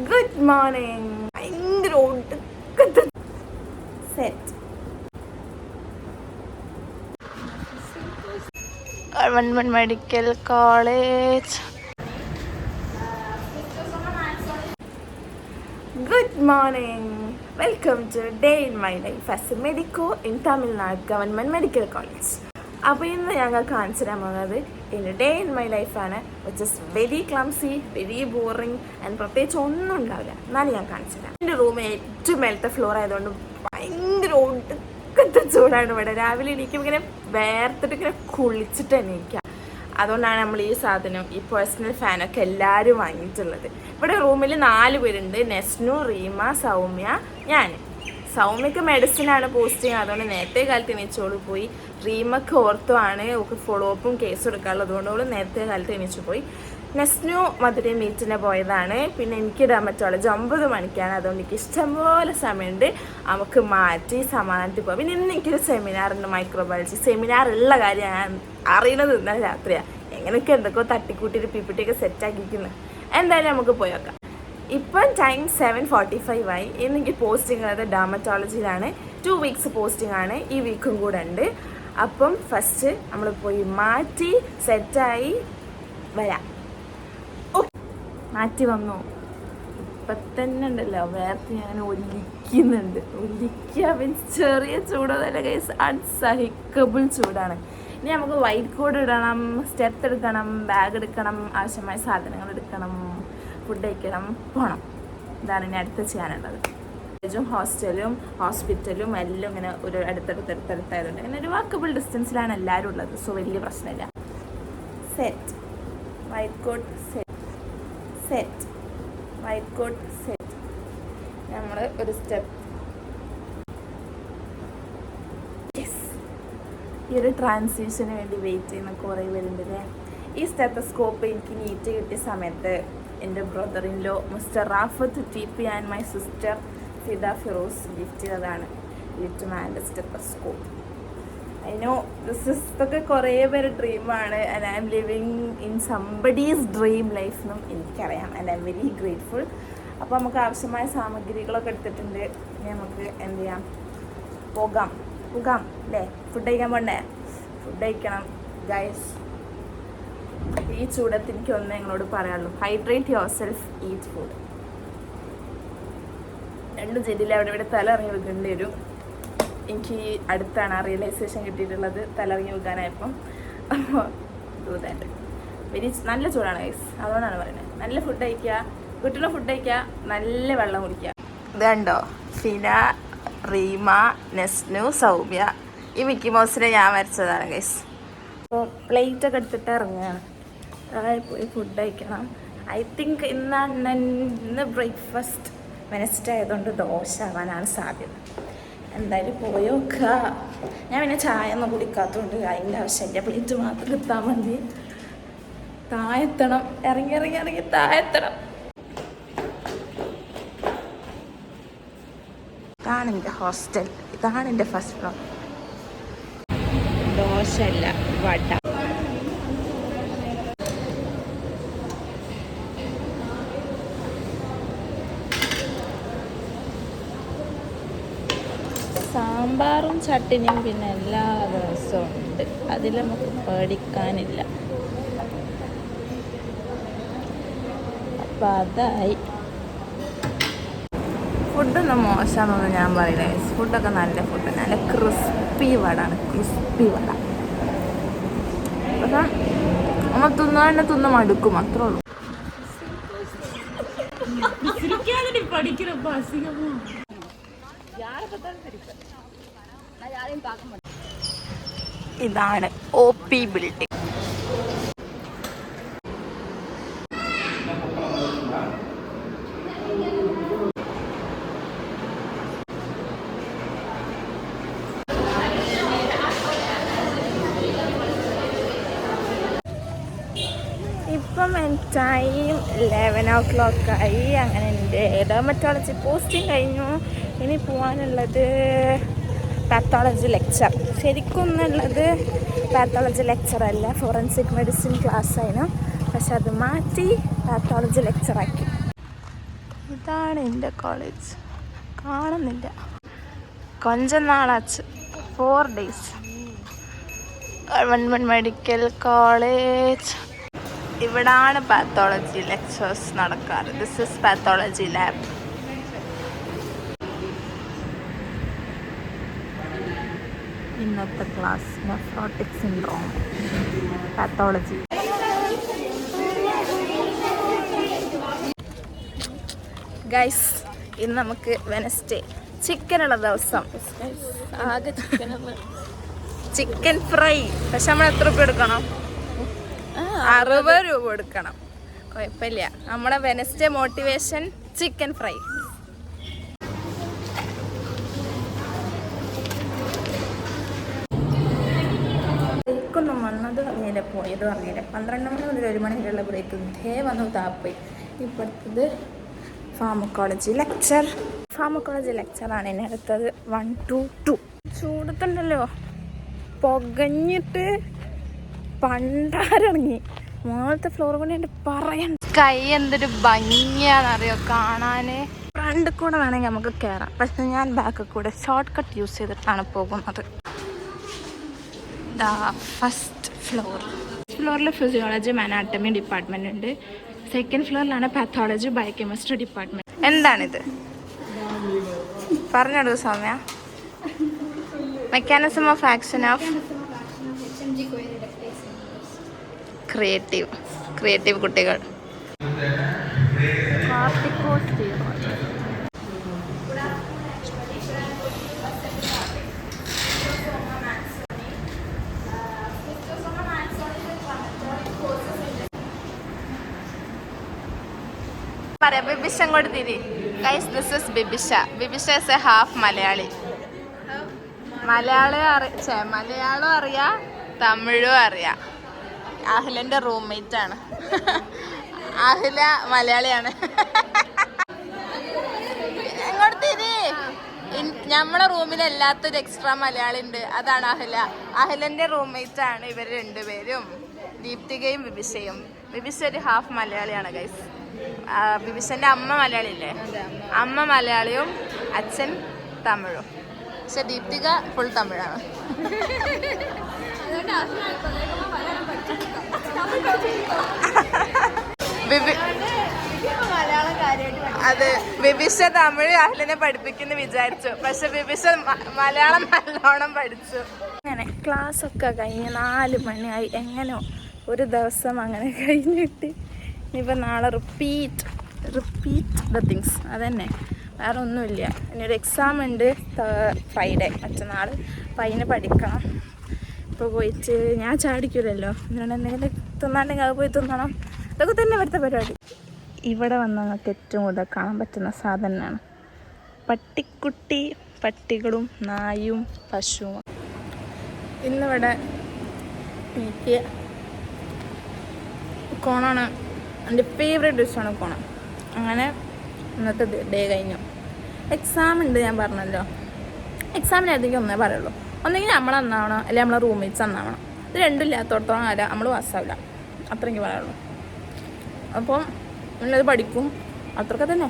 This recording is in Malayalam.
Good morning. ഭയങ്കര ഒടുക്കത്തെ set. Government medical college. Good morning. Welcome to day in my life as a medico in Tamil Nadu government medical college. അപ്പോൾ ഇന്ന് ഞങ്ങൾ കാണിച്ചു തരാൻ പോകുന്നത് എൻ്റെ ഡേ ഇൻ മൈ ലൈഫാണ്. Which is very clumsy, very boring and പ്രത്യേകിച്ച് ഒന്നും ഉണ്ടാവില്ല. എന്നാലും ഞാൻ കാണിച്ചു തരാം. എൻ്റെ റൂമിൽ ഏറ്റവും മേലത്തെ ഫ്ലോർ ആയതുകൊണ്ട് ഭയങ്കര ഒടുക്കത്തെ ചൂടാണ് ഇവിടെ. രാവിലെ എണീക്കും ഇങ്ങനെ വേർത്തിട്ട് ഇങ്ങനെ കുളിച്ചിട്ട് എണീക്കാം. അതുകൊണ്ടാണ് നമ്മൾ ഈ സാധനം, ഈ പേഴ്സണൽ ഫാനൊക്കെ എല്ലാവരും വാങ്ങിയിട്ടുള്ളത്. ഇവിടെ റൂമിൽ 4 പേരുണ്ട്. നെസ്നു, റീമ, സൗമ്യ, ഞാൻ. സൗമ്യക്ക് മെഡിസിനാണ് പോസ്റ്റിങ്, അതുകൊണ്ട് നേരത്തെ കാലത്ത് എണീച്ചോളൂ പോയി. റീമക്ക് ഓർത്തുമാണ് ഓക്ക് ഫോളോ അപ്പും കേസും എടുക്കാനുള്ളത്, അതുകൊണ്ട് നേരത്തെ കാലത്ത് എണീച്ചു പോയി. നെസ്നു മധുരൈ മീറ്റിന് പോയതാണ്. പിന്നെ എനിക്ക് ഡെർമറ്റോളജി 9 മണിക്കാണ്, അതുകൊണ്ട് എനിക്ക് ഇഷ്ടംപോലെ സമയമുണ്ട്. നമുക്ക് മാറ്റി സമാധാനത്തിൽ പോകാം. പിന്നെ ഇന്ന് എനിക്കൊരു സെമിനാറുണ്ട്, മൈക്രോബയോളജി സെമിനാർ ഉള്ള കാര്യം ഞാൻ അറിയുന്നത് ഇന്നലെ രാത്രിയാണ്. എങ്ങനെയൊക്കെ എന്തൊക്കെയോ തട്ടിക്കൂട്ടിയിട്ട് പിപിടിയൊക്കെ സെറ്റാക്കിയിരിക്കുന്നത്. എന്തായാലും നമുക്ക് പോയി നോക്കാം. ഇപ്പം ടൈം 7:45 ആയി. ഇന്ന് എനിക്ക് പോസ്റ്റിംഗ് ഉള്ളത് ഡെർമറ്റോളജിയിലാണ്. 2 വീക്സ് പോസ്റ്റിംഗ് ആണ്. ഈ വീക്കും കൂടെ ഉണ്ട്. അപ്പം ഫസ്റ്റ് നമ്മൾ പോയി മാറ്റി സെറ്റായി വരാം. മാറ്റി വന്നു. ഇപ്പം തന്നെ ഉണ്ടല്ലോ വേർത്ത് ഞാൻ ഒലിക്കുന്നുണ്ട്. ഒലിക്കുക മീൻസ് ചെറിയ ചൂടല്ല ഗൈസ്, അൺസഹിക്കബിൾ ചൂടാണ്. ഇനി നമുക്ക് വൈറ്റ് കോഡ് ഇടണം, സ്റ്റെപ്പ് എടുക്കണം, ബാഗ് എടുക്കണം, ആവശ്യമായ സാധനങ്ങൾ എടുക്കണം, ഫുഡ് കഴിക്കണം, പോകണം. ഇതാണ് ഇനി അടുത്ത് ചെയ്യാനുള്ളത്. കോളേജും ഹോസ്റ്റലും ഹോസ്പിറ്റലും എല്ലാം ഇങ്ങനെ ഒരു അടുത്തടുത്തായതുകൊണ്ട് ഇങ്ങനെ ഒരു വാക്കബിൾ ഡിസ്റ്റൻസിലാണ് എല്ലാവരും ഉള്ളത്. സോ വലിയ പ്രശ്നമില്ല. Set white coat, set white coat, set. നമ്മൾ ഒരു സ്റ്റെപ്പ്. ഈ ഒരു ട്രാൻസിഷന് വേണ്ടി വെയിറ്റ് ചെയ്യുന്ന കുറേ പേരുണ്ടല്ലേ. ഈ സ്റ്റെത്തസ്കോപ്പ് എനിക്ക് നീറ്റ് കിട്ടിയ സമയത്ത് എൻ്റെ brother in law mister Rafath TP and my sister Fida Firoz gift ചെയ്തതാണ്. ലിറ്റ് മാൻ്റെ സ്റ്റെത്തസ്കോപ്പ്. ഐ നോ ഇതൊക്കെ കുറേ പേര് ഡ്രീമാണ്. And I am living in somebody's dream life എന്നും എനിക്കറിയാം. And I am very grateful. അപ്പോൾ നമുക്ക് ആവശ്യമായ സാമഗ്രികളൊക്കെ എടുത്തിട്ടുണ്ട്. ഇനി നമുക്ക് എന്ത് ചെയ്യാം, പോകാം അല്ലേ. ഫുഡ് കഴിക്കാൻ പോണ്ടേ? ഫുഡ് കഴിക്കണം ഗൈസ്. ഈ ചൂടത്ത് എനിക്ക് ഒന്നേ നിങ്ങളോട് പറയാനുള്ളൂ, hydrate your self, eat food. 2 ചെടിയിൽ അവിടെ ഇവിടെ തലയിറങ്ങി വെക്കേണ്ടി വരും. എനിക്ക് ഈ അടുത്താണ് ആ റിയലൈസേഷൻ കിട്ടിയിട്ടുള്ളത്, തലയിറങ്ങി വെക്കാനായപ്പം. വെരി നല്ല ചൂടാണ് ഗൈസ്, അതുകൊണ്ടാണ് പറയുന്നത്. നല്ല ഫുഡ് കഴിക്കുക, കിട്ടുന്ന ഫുഡ് കഴിക്കുക, നല്ല വെള്ളം കുടിക്കുക. ഇതുണ്ടോ ഫിന, റീമ, നെസ്നു, സൗമ്യ. ഈ മിക്കി മൗസിനെ ഞാൻ വരച്ചതാണ് ഗൈസ്. അപ്പോൾ പ്ലേറ്റൊക്കെ എടുത്തിട്ട് ഇറങ്ങുകയാണ്. അതായത് പോയി ഫുഡ് കഴിക്കണം. ഐ തിങ്ക് ഇന്ന് ബ്രേക്ക്ഫാസ്റ്റ് വെനസ്ഡേ ആയതുകൊണ്ട് ദോശ ആവാനാണ് സാധ്യത. എന്തായാലും പോയി നോക്കുക. ഞാൻ പിന്നെ ചായ ഒന്നും കുടിക്കാത്തതുകൊണ്ട് അതിൻ്റെ ആവശ്യമില്ല, പ്ലേറ്റ് മാത്രം എടുത്താൽ മതി. താഴെത്തണം, ഇറങ്ങി താഴെത്തണം. ഇതാണ് എൻ്റെ ഹോസ്റ്റൽ, ഇതാണ് എൻ്റെ ഫസ്റ്റ് ഫ്ലോർ. ദോശയല്ല, വട. സാമ്പാറും ചട്ടിനിയും പിന്നെ എല്ലാ ദിവസവും ഉണ്ട്, അതിൽ നമുക്ക് പേടിക്കാനില്ല. അപ്പം അതായി. ഫുഡൊന്നും മോശമാണെന്ന് ഞാൻ പറയില്ല. ഫുഡൊക്കെ നല്ല ഫുഡ്, നല്ല ക്രിസ്പി വടാണ്, ക്രിസ്പി വട. അപ്പം നമ്മൾ തിന്നാണ്ട് മടുക്കും, അത്രേ ഉള്ളൂ. ഇതാണ് OP ബിൽഡിംഗ്. ഇപ്പം ടൈം 11 o'clock ആയി. അങ്ങനെ എൻ്റെ ഡെർമറ്റോളജി പോസ്റ്റിംഗ് കഴിഞ്ഞു. ഇനി പോകാനുള്ളത് പാത്തോളജി ലെക്ചർ. ശരിക്കും എന്നുള്ളത് പാത്തോളജി ലെക്ചറല്ല, ഫോറൻസിക് മെഡിസിൻ ക്ലാസ് ആയിരുന്നു. പക്ഷെ അത് മാറ്റി പാത്തോളജി ലെക്ചറാക്കി. ഇതാണ് എൻ്റെ കോളേജ്. കാണുന്നില്ല. കൊഞ്ചം നാളാച്ച് 4 days. Government medical college. ഇവിടാണ് പാത്തോളജി ലെക്ചേഴ്സ് നടക്കാറ്. This is pathology lab. ഇന്നത്തെ class nephrotic syndrome pathology. Guys, ഇന്ന് നമുക്ക് വെനസ്ഡേ ചിക്കനുള്ള ദിവസം. ആകെ ചിക്കൻ ഫ്രൈ. പക്ഷെ നമ്മൾ എത്ര രൂപ എടുക്കണം? 60 രൂപ എടുക്കണം. കുഴപ്പമില്ല. നമ്മുടെ വെനസ്ഡേ മോട്ടിവേഷൻ ചിക്കൻ ഫ്രൈ. ബ്രേക്കൊന്നും വന്നത് പറഞ്ഞില്ല, പോയത് പറഞ്ഞില്ല. 12 മണി മുതൽ 1 മണി വരെയുള്ള ബ്രേക്ക് ഇതേ വന്നു താപ്പോയി. ഇപ്പോഴത്തത് ഫാർമക്കോളജി ലെക്ചർ. ഫാർമക്കോളജി ലെക്ചറാണ് എന്നെ അടുത്തത്. 1 to 2. ചൂടത്തുണ്ടല്ലോ, പുകഞ്ഞിട്ട് പണ്ടാരടങ്ങി. മുകളിലത്തെ ഫ്ലോർ കൊണ്ട് എൻ്റെ പറയാൻ കൈ എന്തൊരു ഭംഗിയാണെന്നറിയോ കാണാന്. ഫ്രണ്ടിൽ കൂടെ വേണമെങ്കിൽ നമുക്ക് കയറാം, പക്ഷെ ഞാൻ ബാക്കിൽ കൂടെ ഷോർട്ട് കട്ട് യൂസ് ചെയ്തിട്ടാണ് പോകുന്നത്. ഫസ്റ്റ് ഫ്ലോറിൽ ഫിസിയോളജി അനാട്ടമി ഡിപ്പാർട്ട്മെന്റ് ഉണ്ട്. സെക്കൻഡ് ഫ്ലോറിലാണ് പാത്തോളജി ബയോകെമിസ്ട്രി ഡിപ്പാർട്ട്മെന്റ്. എന്താണിത് പറഞ്ഞോളൂ Soumya. Mechanism of action of creative കുട്ടികൾ. ബിബിഷ അങ്ങോട്ട് തിരി. Guys, this is Bibisha. Bibisha is a half Malayali. Malayalam അറിയാം, തമിഴും അറിയാം. അഹിലന്റെ റൂംമേറ്റ് ആണ്. അഹില മലയാളിയാണ്. അങ്ങോട്ട് തിരി. നമ്മളെ റൂമിൽ എല്ലാത്തൊരു എക്സ്ട്രാ മലയാളി ഉണ്ട്, അതാണ് അഹില. അഹിലന്റെ റൂംമേറ്റ് ആണ് ഇവർ രണ്ടുപേരും, ദീപ്തികയും ബിബിഷയും. ബിബിഷ ഒരു ഹാഫ് മലയാളിയാണ് ഗൈസ്. ബിബിഷന്റെ അമ്മ മലയാളി ഇല്ലേ, അമ്മ മലയാളിയും അച്ഛൻ തമിഴും. പക്ഷെ ദീപ്തിക ഫുൾ തമിഴാണ്. അത് ബിബിഷ തമിഴ് അഹ്ലിനെ പഠിപ്പിക്കുന്നു വിചാരിച്ചു, പക്ഷെ ബിബിഷ മലയാളം നല്ലോണം പഠിച്ചു. അങ്ങനെ ക്ലാസ് ഒക്കെ കഴിഞ്ഞ് 4 മണിയായി. എങ്ങനെയോ ഒരു ദിവസം അങ്ങനെ കഴിഞ്ഞിട്ട് ഇനിയിപ്പോൾ നാളെ റിപ്പീറ്റ് ദ തിങ്സ്. അതന്നെ, വേറെ ഒന്നുമില്ല. ഇനിയൊരു എക്സാം ഉണ്ട് ഫ്രൈഡേ, മറ്റന്നാൾ. അപ്പം അതിന് പഠിക്കണം. ഇപ്പോൾ പോയിട്ട് ഞാൻ ചാടിക്കൂലല്ലോ, എന്നിട്ട് എന്തെങ്കിലും തിന്നാണ്ടെങ്കിൽ അത് പോയി തിന്നണം. ഇതൊക്കെ തന്നെ ഇവിടുത്തെ പരിപാടി. ഇവിടെ വന്ന് നമുക്ക് ഏറ്റവും കൂടുതൽ കാണാൻ പറ്റുന്ന സാധനമാണ് പട്ടിക്കുട്ടി. പട്ടികളും നായും പശുവും. ഇന്നിവിടെ എനിക്ക് കോണാണ് എൻ്റെ ഫേവറേറ്റ് ഡിഷാണ് കോണം. അങ്ങനെ ഇന്നത്തെ ഡേ കഴിഞ്ഞു. എക്സാം ഉണ്ട്, ഞാൻ പറഞ്ഞല്ലോ. എക്സാമിനായിരുന്നെങ്കിൽ ഒന്നേ പറയുള്ളൂ, ഒന്നെങ്കിൽ നമ്മൾ നന്നാവണം, അല്ലെങ്കിൽ നമ്മളെ റൂംമേറ്റ്സ് നന്നാവണം. ഇത് രണ്ടും ഇല്ലാത്തോടത്തോളം കാലം നമ്മൾ പാസ്സാവില്ല, അത്രയ്ക്ക് പറയുള്ളൂ. അപ്പം നമ്മളത് പഠിക്കും, അത്രയൊക്കെ തന്നെ.